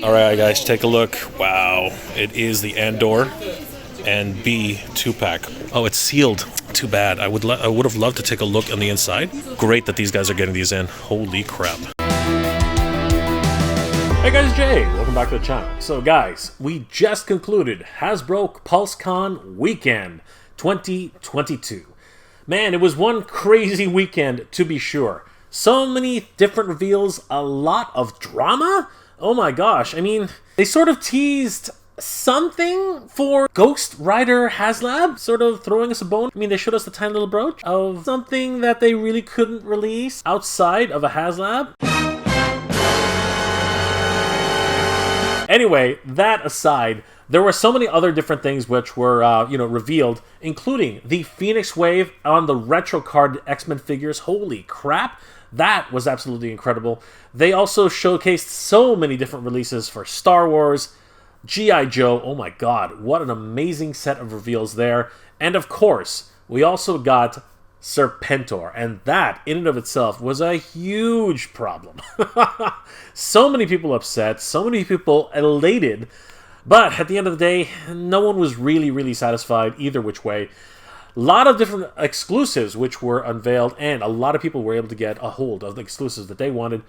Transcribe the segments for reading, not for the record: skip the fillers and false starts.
Alright guys, take a look. Wow, it is the Andor and B 2-pack. Oh, it's sealed. Too bad. I would have loved to take a look on the inside. Great that these guys are getting these in. Holy crap. Hey guys, Jay. Welcome back to the channel. So guys, we just concluded Hasbro PulseCon Weekend 2022. Man, it was one crazy weekend to be sure. So many different reveals, a lot of drama. Oh my gosh, I mean, they sort of teased something for Ghost Rider HasLab, sort of throwing us a bone. I mean, they showed us the tiny little brooch of something that they really couldn't release outside of a HasLab. Anyway, that aside, there were so many other different things which were, revealed, including the Phoenix Wave on the retro card X-Men figures. Holy crap! That was absolutely incredible. They also showcased so many different releases for Star Wars, G.I. Joe. Oh my god, what an amazing set of reveals there. And of course, we also got Serpentor, and that in and of itself was a huge problem. So many people upset, so many people elated, but at the end of the day, no one was really satisfied either which way. A lot of different exclusives which were unveiled, and a lot of people were able to get a hold of the exclusives that they wanted,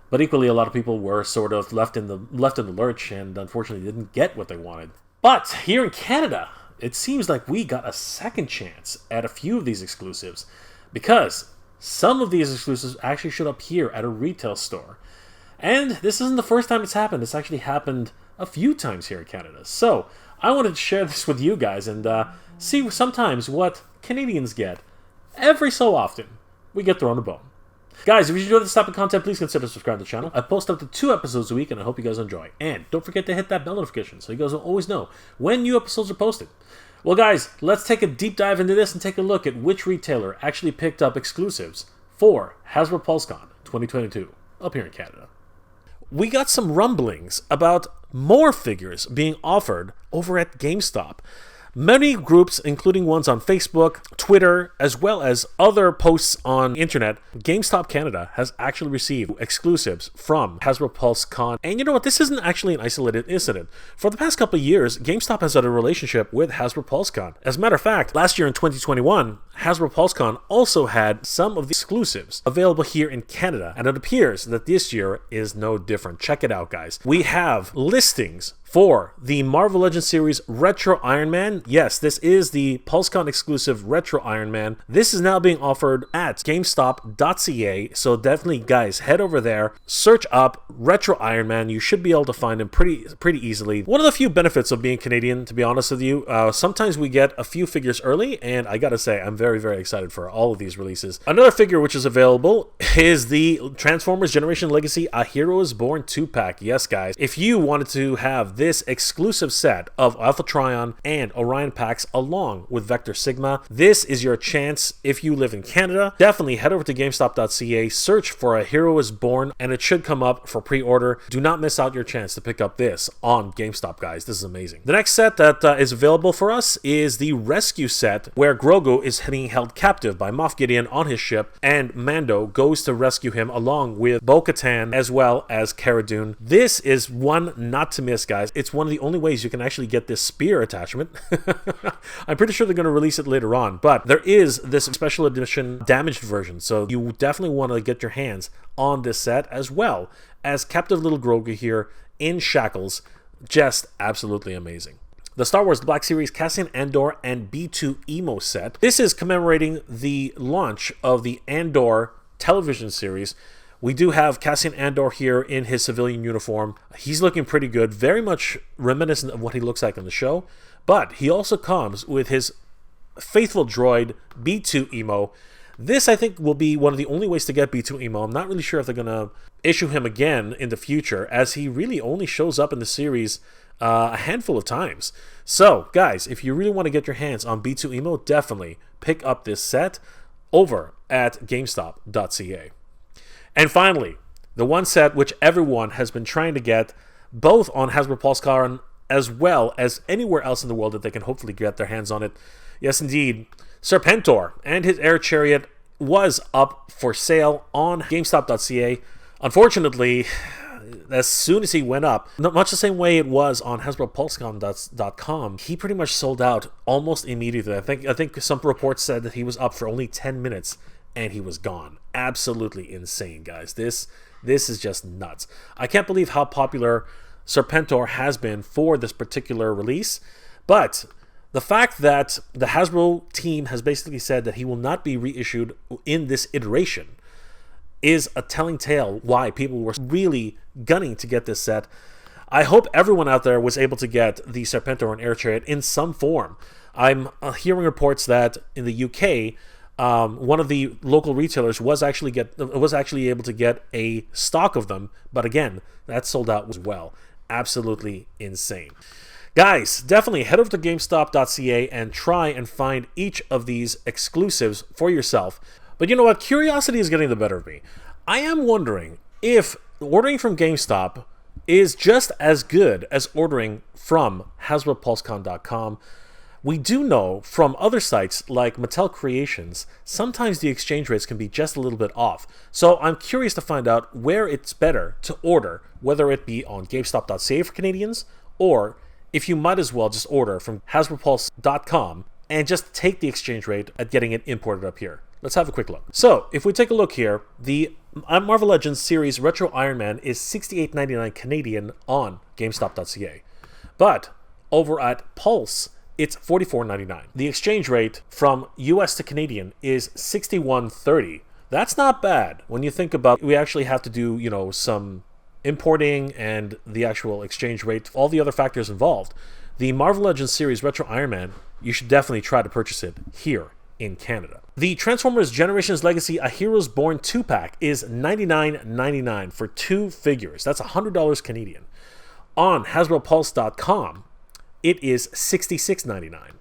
but equally a lot of people were sort of left in the lurch and unfortunately didn't get what they wanted. But here in Canada, it seems like we got a second chance at a few of these exclusives, because some of these exclusives actually showed up here at a retail store. And this isn't the first time it's happened. It's actually happened a few times here in Canada. So I wanted to share this with you guys and see sometimes what Canadians get. Every so often, we get thrown a bone. Guys, if you enjoy this type of content, please consider subscribing to the channel. I post up to 2 episodes a week, and I hope you guys enjoy. And don't forget to hit that bell notification so you guys will always know when new episodes are posted. Well, guys, let's take a deep dive into this and take a look at which retailer actually picked up exclusives for Hasbro PulseCon 2022 up here in Canada. We got some rumblings about more figures being offered over at Gamestop. Many groups, including ones on Facebook, Twitter, as well as other posts on internet, GameStop Canada has actually received exclusives from Hasbro PulseCon. And you know what? This isn't actually an isolated incident. For the past couple of years, GameStop has had a relationship with Hasbro PulseCon. As a matter of fact, last year in 2021, Hasbro PulseCon also had some of the exclusives available here in Canada. And it appears that this year is no different. Check it out, guys. We have listings for the Marvel Legends series Retro Iron Man. Yes, this is the PulseCon exclusive Retro Iron Man. This is now being offered at Gamestop.ca, so definitely, guys, head over there, search up Retro Iron Man. You should be able to find him pretty easily. One of the few benefits of being Canadian, to be honest with you, sometimes we get a few figures early, and I gotta say, I'm very excited for all of these releases. Another figure which is available is the Transformers Generation Legacy A Hero is Born 2-pack. Yes, guys, if you wanted to have this exclusive set of Alpha Trion and Orion packs along with Vector Sigma, this is your chance. If you live in Canada, definitely head over to GameStop.ca, search for A Hero is Born, and it should come up for pre-order. Do not miss out your chance to pick up this on GameStop, guys. This is amazing. The next set that is available for us is the Rescue set, where Grogu is being held captive by Moff Gideon on his ship, and Mando goes to rescue him along with Bo-Katan as well as Cara Dune. This is one not to miss, guys. It's one of the only ways you can actually get this spear attachment. I'm pretty sure they're going to release it later on, but there is this special edition damaged version, so you definitely want to get your hands on this set, as well as captive little Grogu here in shackles. Just absolutely amazing. The Star Wars Black Series Cassian, Andor, and B2 Emo set. This is commemorating the launch of the Andor television series. We do have Cassian Andor here in his civilian uniform. He's looking pretty good, very much reminiscent of what he looks like in the show, but he also comes with his faithful droid, B2 Emo. This, I think, will be one of the only ways to get B2 Emo. I'm not really sure if they're going to issue him again in the future, as he really only shows up in the series a handful of times. So, guys, if you really want to get your hands on B2 Emo, definitely pick up this set over at GameStop.ca. And finally, the one set which everyone has been trying to get, both on Hasbro PulseCon as well as anywhere else in the world that they can hopefully get their hands on it. Yes, indeed, Serpentor and his air chariot was up for sale on GameStop.ca. Unfortunately, as soon as he went up, much the same way it was on HasbroPulseCon.com, he pretty much sold out almost immediately. I think some reports said that he was up for only 10 minutes and he was gone. Absolutely insane, guys. This is just nuts. I can't believe how popular Serpentor has been for this particular release, but the fact that the Hasbro team has basically said that he will not be reissued in this iteration is a telling tale why people were really gunning to get this set. I hope everyone out there was able to get the Serpentor and Air Chariot in some form. I'm hearing reports that in the UK, one of the local retailers was actually able to get a stock of them, but again, that sold out as well. Absolutely insane. Guys, definitely head over to Gamestop.ca and try and find each of these exclusives for yourself. But you know what? Curiosity is getting the better of me. I am wondering if ordering from GameStop is just as good as ordering from HasbroPulseCon.com. We do know from other sites like Mattel Creations, sometimes the exchange rates can be just a little bit off. So I'm curious to find out where it's better to order, whether it be on GameStop.ca for Canadians, or if you might as well just order from HasbroPulse.com and just take the exchange rate at getting it imported up here. Let's have a quick look. So, if we take a look here, the Marvel Legends series Retro Iron Man is $68.99 Canadian on GameStop.ca. But over at Pulse, it's $44.99. The exchange rate from US to Canadian is $61.30. That's not bad when you think about we actually have to do, some importing and the actual exchange rate, all the other factors involved. The Marvel Legends series Retro Iron Man, you should definitely try to purchase it here in Canada. The Transformers Generations Legacy A Heroes Born 2-pack is $99.99 for 2 figures. That's $100 Canadian. On HasbroPulse.com, it is $66.99.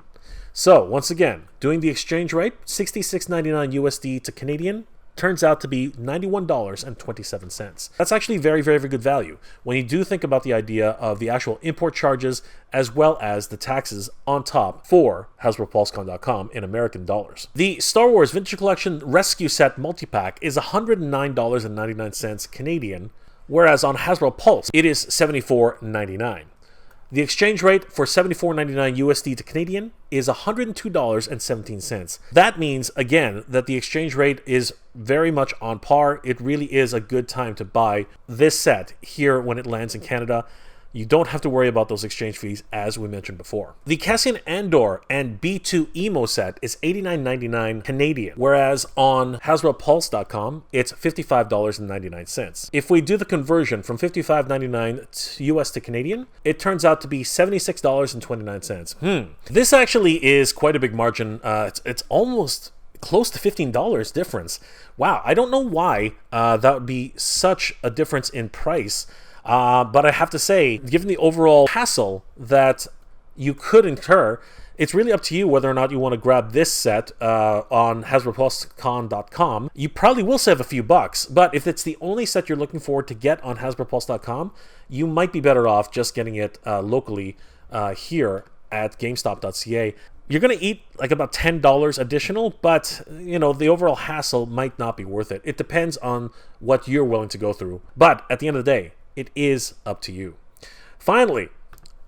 So, once again, doing the exchange rate, $66.99 USD to Canadian, turns out to be $91.27. That's actually very, very, very good value when you do think about the idea of the actual import charges as well as the taxes on top for HasbroPulseCon.com in American dollars. The Star Wars Vintage Collection Rescue Set Multipack is $109.99 Canadian, whereas on Hasbro Pulse it is $74.99. The exchange rate for $74.99 USD to Canadian is $102.17. That means, again, that the exchange rate is very much on par. It really is a good time to buy this set here when it lands in Canada. You don't have to worry about those exchange fees, as we mentioned before. The Cassian Andor and B2 Emo set is $89.99 Canadian, whereas on HasbroPulse.com, it's $55.99. If we do the conversion from $55.99 US to Canadian, it turns out to be $76.29. This actually is quite a big margin. It's almost close to $15 difference. Wow, I don't know why that would be such a difference in price. But I have to say, given the overall hassle that you could incur, it's really up to you whether or not you want to grab this set on HasbroPulseCon.com. You probably will save a few bucks, but if it's the only set you're looking forward to get on HasbroPulse.com, you might be better off just getting it locally here at GameStop.ca. You're going to eat like about $10 additional, but the overall hassle might not be worth it. It depends on what you're willing to go through. But at the end of the day, it is up to you. Finally,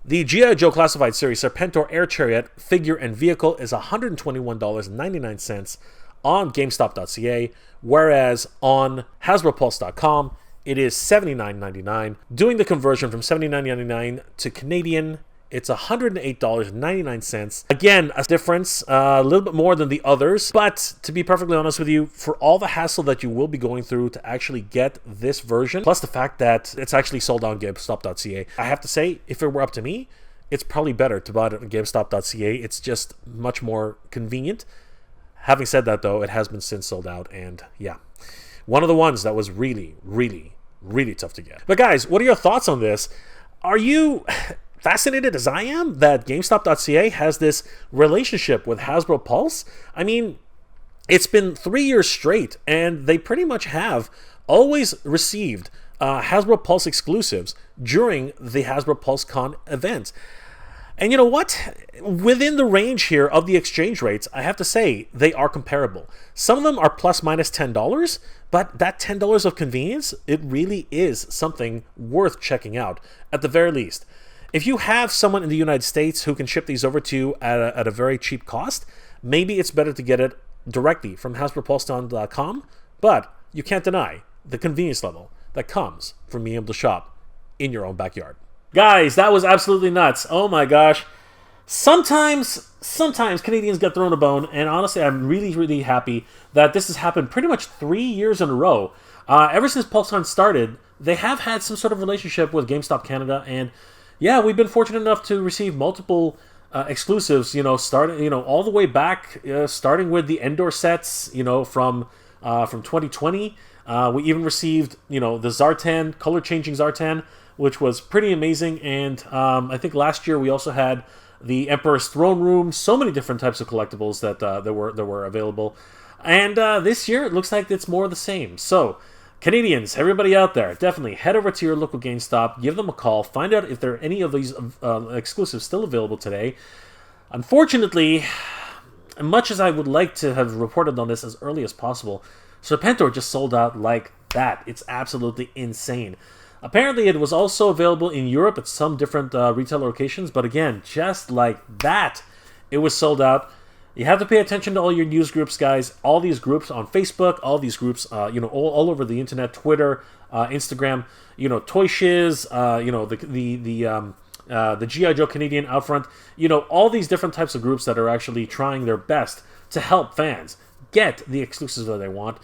the G.I. Joe Classified Series Serpentor Air Chariot figure and vehicle is $121.99 on GameStop.ca, whereas on HasbroPulse.com, it is $79.99. Doing the conversion from $79.99 to Canadian, it's $108.99. Again, a difference, a little bit more than the others. But to be perfectly honest with you, for all the hassle that you will be going through to actually get this version, plus the fact that it's actually sold on GameStop.ca, I have to say, if it were up to me, it's probably better to buy it on GameStop.ca. It's just much more convenient. Having said that, though, it has been since sold out. And yeah, one of the ones that was really, really, really tough to get. But guys, what are your thoughts on this? Are you fascinated as I am that GameStop.ca has this relationship with Hasbro Pulse? I mean, it's been 3 years straight, and they pretty much have always received Hasbro Pulse exclusives during the Hasbro Pulse Con event. And you know what? Within the range here of the exchange rates, I have to say they are comparable. Some of them are plus minus $10, but that $10 of convenience, it really is something worth checking out at the very least. If you have someone in the United States who can ship these over to you at a very cheap cost, maybe it's better to get it directly from HasbroPulseDown.com, but you can't deny the convenience level that comes from being able to shop in your own backyard. Guys, that was absolutely nuts. Oh my gosh. Sometimes Canadians get thrown a bone, and honestly, I'm really happy that this has happened pretty much 3 years in a row. Ever since PulseCon started, they have had some sort of relationship with GameStop Canada, and yeah, we've been fortunate enough to receive multiple exclusives, starting, all the way back, starting with the Andor sets, from 2020. We even received, the Zartan, color-changing Zartan, which was pretty amazing, and I think last year we also had the Emperor's Throne Room, so many different types of collectibles that were available. And this year, it looks like it's more of the same. So, Canadians, everybody out there, definitely head over to your local GameStop, give them a call, find out if there are any of these exclusives still available today. Unfortunately, much as I would like to have reported on this as early as possible, Serpentor just sold out like that. It's absolutely insane. Apparently, it was also available in Europe at some different retail locations, but again, just like that, it was sold out. You have to pay attention to all your news groups, guys. All these groups on Facebook, all these groups, all over the internet, Twitter, Instagram, Toy Shiz, the G.I. Joe Canadian Outfront, all these different types of groups that are actually trying their best to help fans get the exclusives that they want.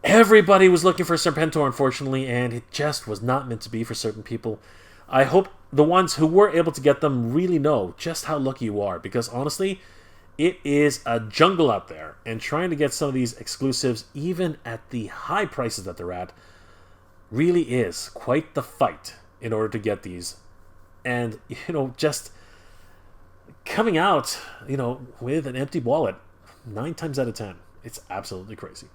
Everybody was looking for Serpentor, unfortunately, and it just was not meant to be for certain people. I hope the ones who were able to get them really know just how lucky you are, because honestly, it is a jungle out there, and trying to get some of these exclusives, even at the high prices that they're at, really is quite the fight in order to get these. And, just coming out, with an empty wallet 9 times out of 10. It's absolutely crazy.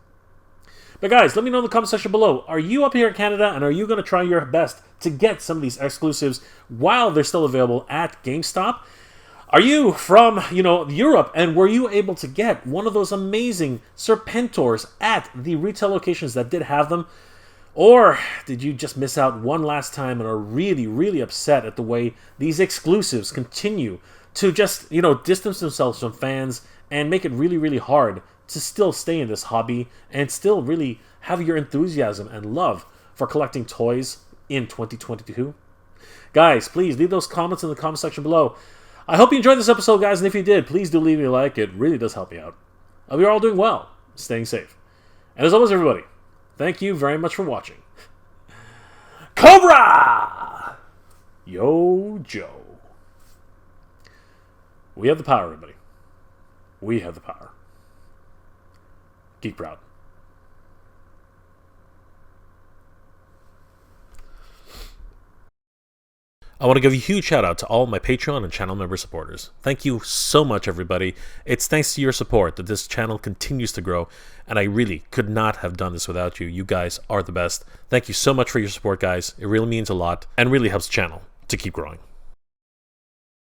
But guys, let me know in the comment section below. Are you up here in Canada, and are you going to try your best to get some of these exclusives while they're still available at GameStop? Are you from, Europe, and were you able to get one of those amazing Serpentors at the retail locations that did have them? Or did you just miss out one last time and are really upset at the way these exclusives continue to just, distance themselves from fans and make it really hard to still stay in this hobby and still really have your enthusiasm and love for collecting toys in 2022? Guys, please leave those comments in the comment section below. I hope you enjoyed this episode, guys, and if you did, please do leave me a like. It really does help me out. I hope you're all doing well, staying safe. And as always, everybody, thank you very much for watching. Cobra! Yo, Joe. We have the power, everybody. We have the power. Geek proud. I want to give a huge shout out to all my Patreon and channel member supporters. Thank you so much, everybody. It's thanks to your support that this channel continues to grow, and I really could not have done this without you. You guys are the best. Thank you so much for your support, guys. It really means a lot and really helps the channel to keep growing.